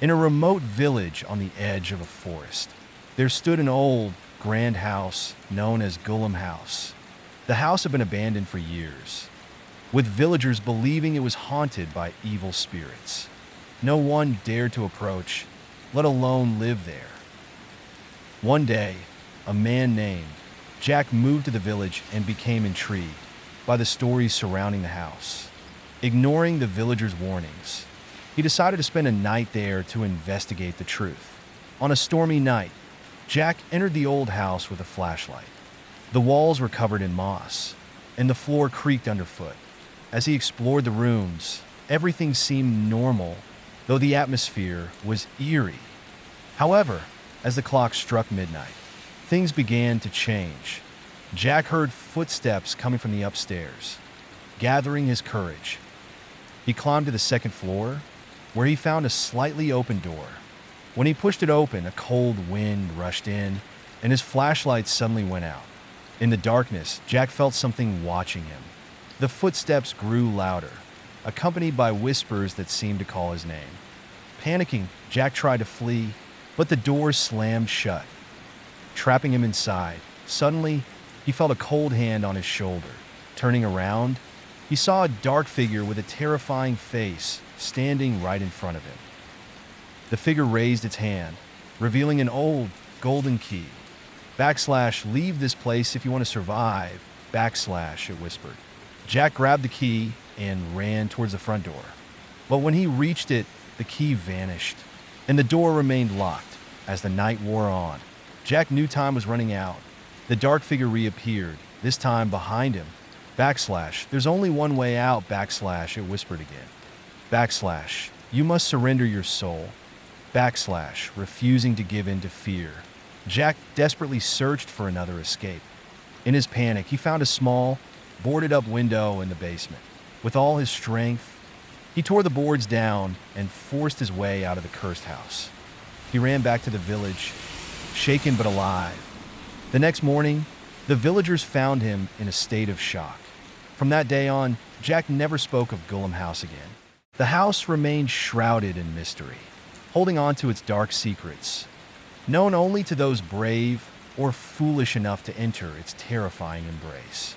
In a remote village on the edge of a forest, there stood an old, grand house known as Ghoulam House. The house had been abandoned for years, with villagers believing it was haunted by evil spirits. No one dared to approach, let alone live there. One day, a man named Jack moved to the village and became intrigued by the stories surrounding the house. Ignoring the villagers' warnings, he decided to spend a night there to investigate the truth. On a stormy night, Jack entered the old house with a flashlight. The walls were covered in moss, and the floor creaked underfoot. As he explored the rooms, everything seemed normal, though the atmosphere was eerie. However, as the clock struck midnight, things began to change. Jack heard footsteps coming from the upstairs. Gathering his courage, he climbed to the second floor, where he found a slightly open door. When he pushed it open, a cold wind rushed in, and his flashlight suddenly went out. In the darkness, Jack felt something watching him. The footsteps grew louder, accompanied by whispers that seemed to call his name. Panicking, Jack tried to flee, but the door slammed shut, trapping him inside. Suddenly, he felt a cold hand on his shoulder. Turning around, he saw a dark figure with a terrifying face standing right in front of him. The figure raised its hand, revealing an old, golden key. "Leave this place if you want to survive, it whispered. Jack grabbed the key and ran towards the front door. But when he reached it, the key vanished, and the door remained locked. As the night wore on, Jack knew time was running out. The dark figure reappeared, this time behind him. "There's only one way out, it whispered again. You must surrender your soul. Refusing to give in to fear. Jack desperately searched for another escape. In his panic, he found a small, boarded-up window in the basement. With all his strength, he tore the boards down and forced his way out of the cursed house. He ran back to the village, shaken but alive. The next morning, the villagers found him in a state of shock. From that day on, Jack never spoke of Ghoulam House again. The house remained shrouded in mystery, holding on to its dark secrets, known only to those brave or foolish enough to enter its terrifying embrace.